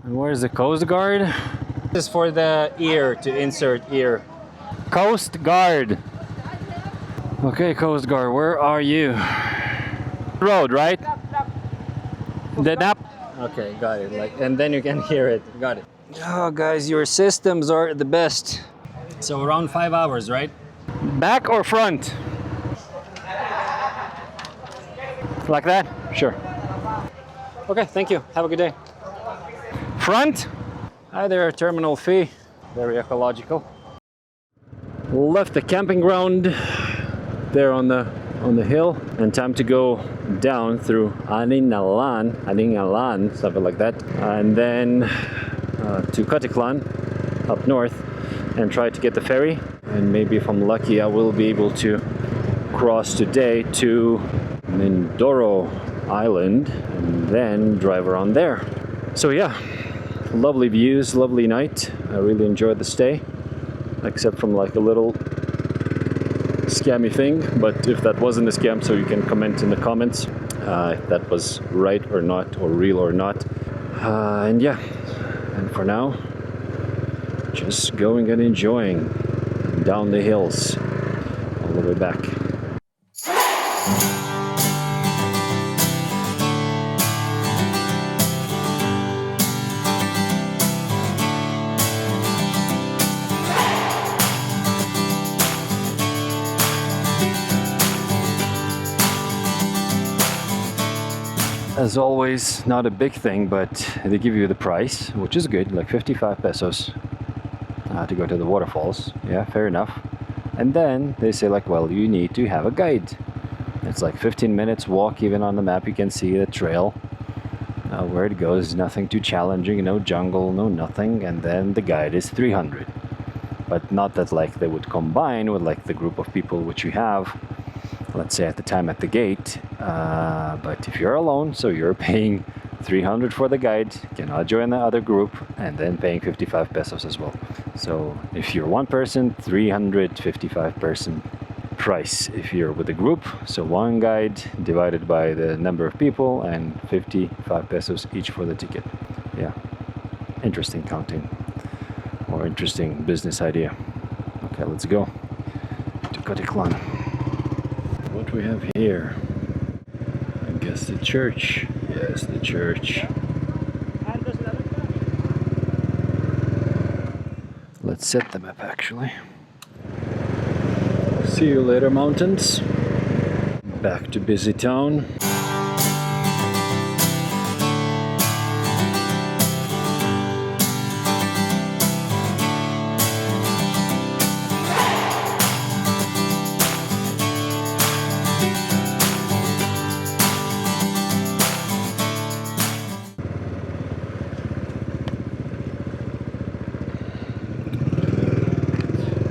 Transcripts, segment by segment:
And where's the Coast Guard? This is for the ear, to insert ear. Coast Guard. Okay, Coast Guard, where are you? Road, right? The nap. Okay, got it. Like, and then you can hear it. Got it. Oh, guys, your systems are the best. So around 5 hours, right? Back or front? Like that? Sure. Okay, thank you. Have a good day. Front? Hi there, terminal fee. Very ecological. Left the camping ground there on the hill, and time to go down through Aningalan, something like that, and then to Caticlan up north, and try to get the ferry. And maybe if I'm lucky, I will be able to cross today to Mindoro Island and then drive around there. So yeah, lovely views, lovely night. I really enjoyed the stay, except from like a little scammy thing, but if that wasn't a scam, so you can comment in the comments if that was right or not, or real or not. And yeah, and for now, just going and enjoying down the hills all the way back. As always, not a big thing, but they give you the price, which is good, like 55 pesos to go to the waterfalls. Yeah, fair enough. And then they say like, well, you need to have a guide. It's like 15 minutes walk. Even on the map you can see the trail where it goes. Nothing too challenging, no jungle, no nothing. And then the guide is 300. But not that like they would combine with like the group of people which you have, let's say at the time at the gate, but if you're alone, so you're paying 300 for the guide, cannot join the other group, and then paying 55 pesos as well. So if you're one person, 355 person price. If you're with a group, so one guide divided by the number of people and 55 pesos each for the ticket. Yeah, interesting counting, or interesting business idea. Okay, let's go to Caticlan. What we have here, I guess the church. Yes, the church. Let's set the map actually. See you later, mountains. Back to busy town.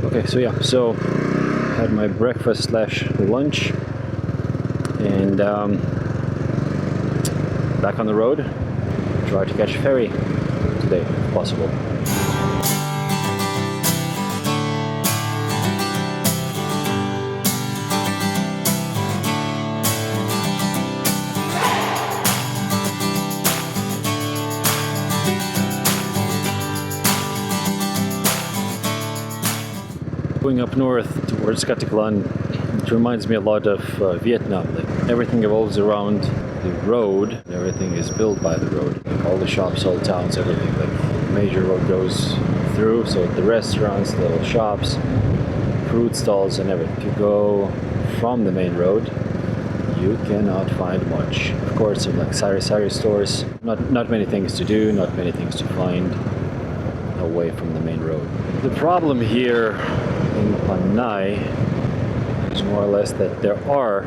Okay, so yeah, so had my breakfast slash lunch, and back on the road. Try to catch a ferry today if possible. Going up north towards Caticlan, it reminds me a lot of Vietnam. Like everything evolves around the road, everything is built by the road. Like all the shops, all towns, everything. Like the major road goes through, so the restaurants, little shops, fruit stalls, and everything. If you go from the main road, you cannot find much. Of course, some like sari stores. Not many things to do, not many things to find away from the main road. The problem here in Panay is more or less that there are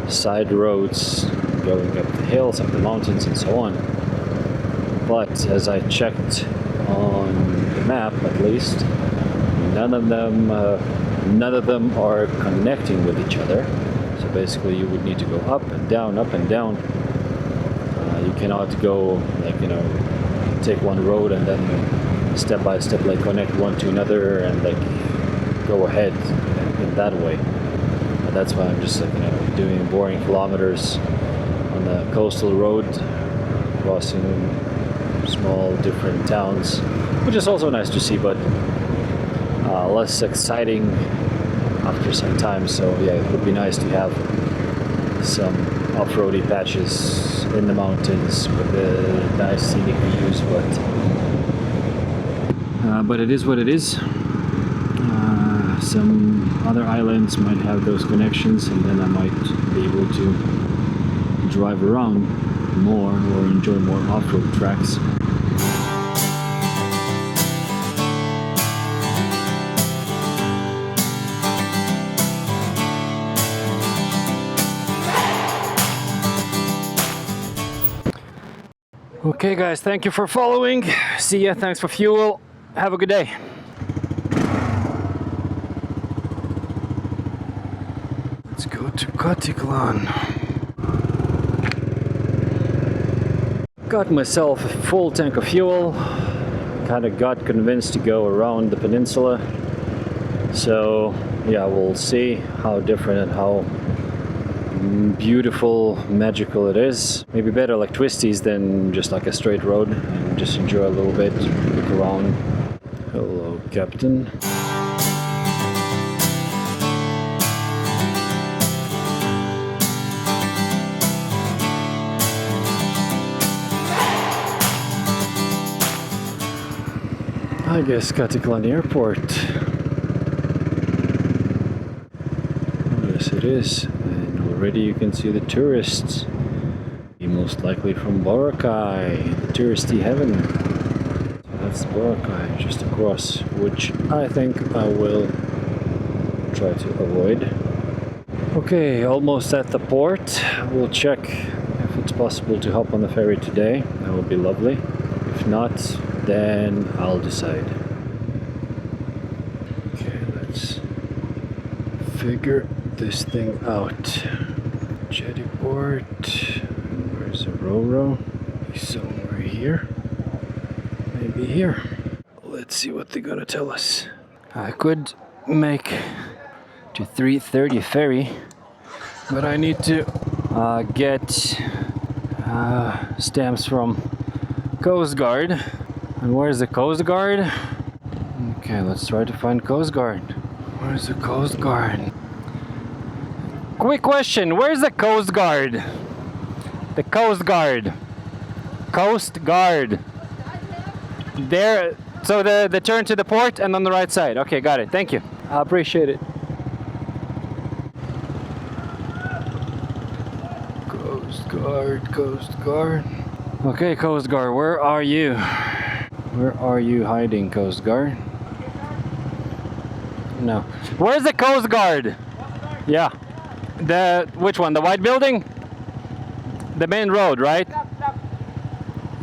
side roads going up the hills, up the mountains, and so on. But as I checked on the map, at least, none of them are connecting with each other. So basically, you would need to go up and down, up and down. You cannot go like take one road and then step by step like connect one to another and like go ahead in that way. And that's why I'm just like doing boring kilometers on the coastal road, crossing small different towns, which is also nice to see, but less exciting after some time. So yeah, it would be nice to have some off-roady patches in the mountains with the nice scenic views, but it is what it is. Some other islands might have those connections, and then I might be able to drive around more or enjoy more off-road tracks. Okay guys, thank you for following. See ya, thanks for fuel. Have a good day. Let's go to Caticlan. Got myself a full tank of fuel. Kind of got convinced to go around the peninsula. So yeah, we'll see how different and how beautiful, magical it is. Maybe better like twisties than just like a straight road, and just enjoy a little bit, look around. Hello, Captain. I guess Caticlan Airport. Yes, it is. Already you can see the tourists, most likely from Boracay, the touristy heaven. So that's Boracay just across, which I think I will try to avoid. Okay, almost at the port. We'll check if it's possible to hop on the ferry today. That would be lovely. If not, then I'll decide. Okay, let's figure this thing out. Jetty port. Where's the Roro? Somewhere here. Maybe here. Let's see what they're gonna tell us. I could make to 3:30 ferry, but I need to get stamps from Coast Guard. And where's the Coast Guard? Okay, let's try to find Coast Guard. Where's the Coast Guard? Quick question, where's the Coast Guard? The Coast Guard. Coast Guard. There, so the turn to the port and on the right side. Okay, got it, thank you. I appreciate it. Coast Guard, Coast Guard. Okay, Coast Guard, where are you? Where are you hiding, Coast Guard? No. Where's the Coast Guard? Yeah. Which one? The white building? The main road, right?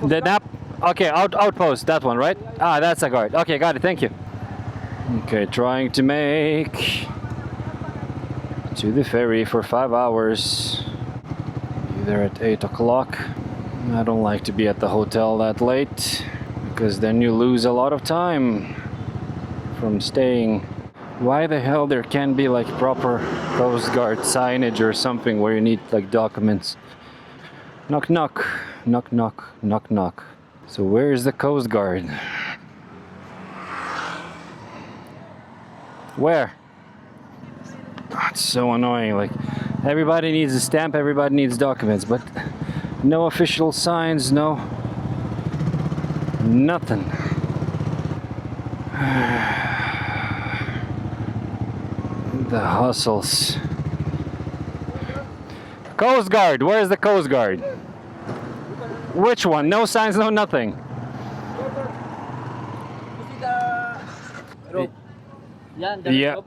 The NAP? Okay, outpost, that one, right? Ah, that's a guard. Okay, got it, thank you. Okay, trying to make to the ferry for 5 hours. Be there at 8 o'clock. I don't like to be at the hotel that late, because then you lose a lot of time from staying. Why the hell there can't be like proper Coast Guard signage or something where you need like documents? Knock knock, knock knock, knock knock. So where is the Coast Guard? Where? Oh, it's so annoying, like everybody needs a stamp, everybody needs documents, but no official signs, no nothing. The hustles. Coast Guard, where's the Coast Guard? Which one? No signs, no nothing. Yeah.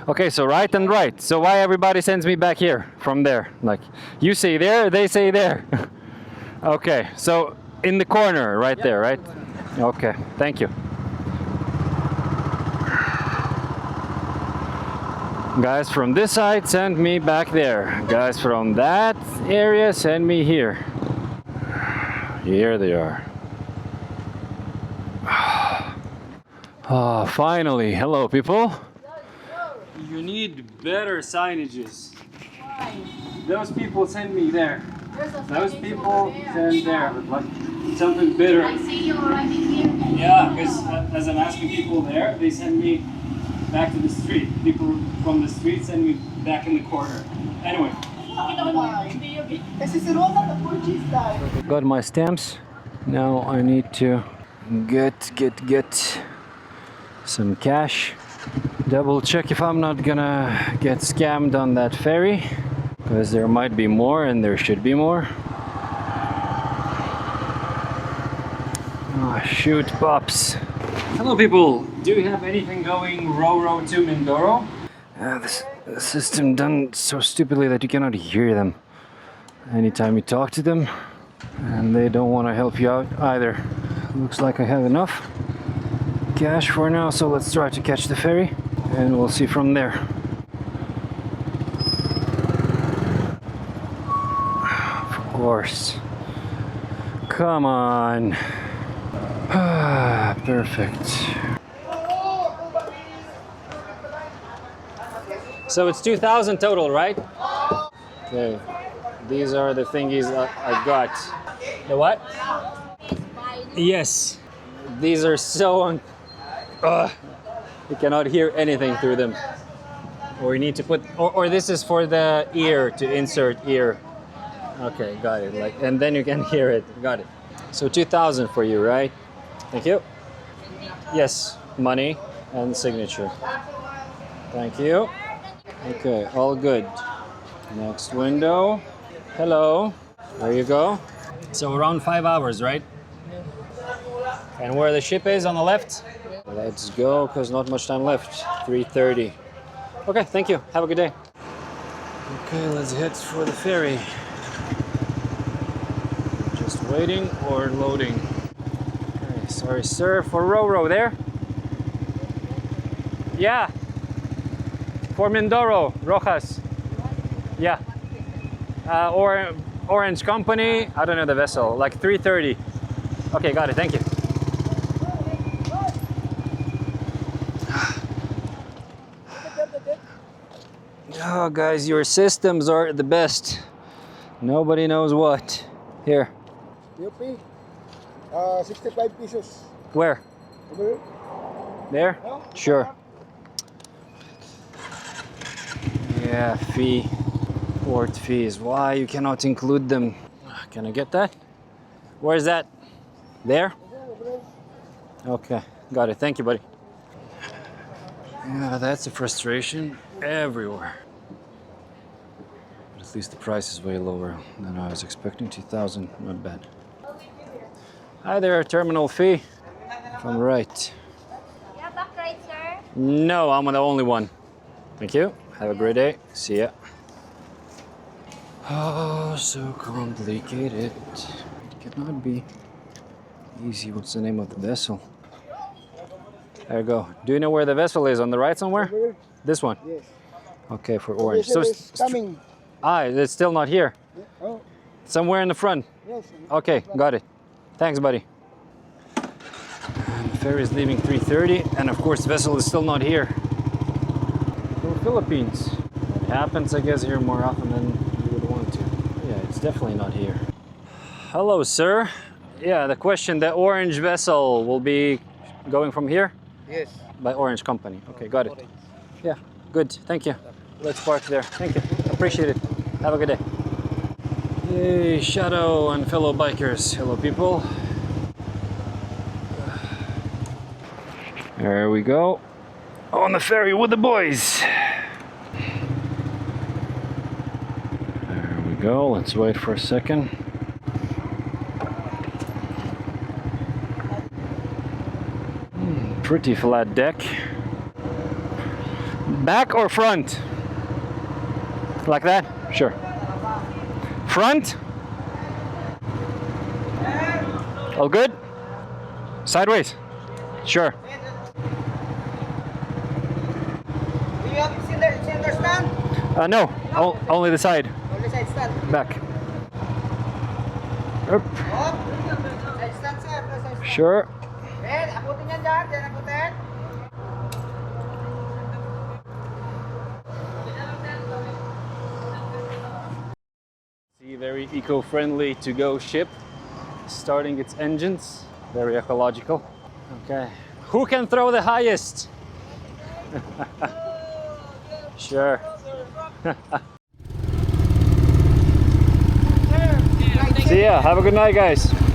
Okay, so right and right. So why everybody sends me back here from there? Like, you say there, they say there. Okay, so in the corner right there, right? Okay, thank you. Guys from this side, send me back there. Guys from that area, send me here. Here they are. Oh, finally. Hello, people. You need better signages. Those people send me there. Those people send there. But like, something bitter. I see you already here. Yeah, because as I'm asking people there, they send me back to the street. People from the street send me back in the corner. Anyway. Got my stamps. Now I need to get some cash. Double check if I'm not gonna get scammed on that ferry, because there might be more and there should be more. Oh, shoot, pops. Hello people, do you have anything going Ro-Ro to Mindoro? The system done so stupidly that you cannot hear them anytime you talk to them, and they don't want to help you out either. Looks like I have enough cash for now, so let's try to catch the ferry and we'll see from there. Of course. Come on. Perfect. So it's 2,000 total, right? Okay. These are the thingies I got. The what? Yes. These are so you cannot hear anything through them. Or you need to put, or this is for the ear, to insert ear. Okay, got it. Like, and then you can hear it. Got it. So 2,000 for you, right? Thank you. Yes, money and signature. Thank you. Okay, all good. Next window. Hello. There you go. So around 5 hours, right? And where the ship is on the left? Let's go, because not much time left. 3:30. Okay, thank you. Have a good day. Okay, let's head for the ferry. Just waiting or loading. Okay, sorry, sir, for Ro-Ro there? Yeah. For Mindoro, Roxas. Yeah. Or Orange Company, I don't know the vessel, like 3:30. Okay, got it, thank you. Oh, guys, your systems are the best. Nobody knows what. Here. UP, 65 pesos. Where? Over There? No? Sure. Yeah, fee. Port fees. Why you cannot include them? Can I get that? Where's that? There? Okay, got it. Thank you, buddy. Yeah, that's a frustration everywhere. But at least the price is way lower than I was expecting. 2,000, not bad. Hi there, terminal fee. If I'm right. Yeah, back right, sir. No, I'm the only one. Thank you. Have a great day. See ya. Oh, so complicated. It cannot be easy. What's the name of the vessel? There you go. Do you know where the vessel is? On the right somewhere? Over. This one? Yes. Okay, for orange. So it's coming. It's still not here. Yeah. Oh, Somewhere in the front. yes. Okay, got it. Thanks, buddy. And the ferry is leaving 3:30, and of course the vessel is still not here. Go Philippines. It happens, I guess, here more often than you would want to. Yeah, it's definitely not here. Hello, sir. Yeah, the question, the orange vessel will be going from here? Yes. By Orange Company. Okay, got it. Yeah, good. Thank you. Let's park there. Thank you. Appreciate it. Have a good day. Hey, Shadow and fellow bikers. Hello, people. There we go. On the ferry with the boys. There we go. Let's wait for a second. Pretty flat deck. Back or front? Like that? Sure. Front? All good? Sideways? Sure. Do you have center stand? No, only the side. Only side stand. Back. Up. Side stand, sir. Side stand. Sure. Ben, akutin yan dyan. Dyan akutin. See, very eco-friendly to-go ship. starting its engines. Very ecological. Okay. Who can throw the highest? Sure. See ya. Have a good night, guys.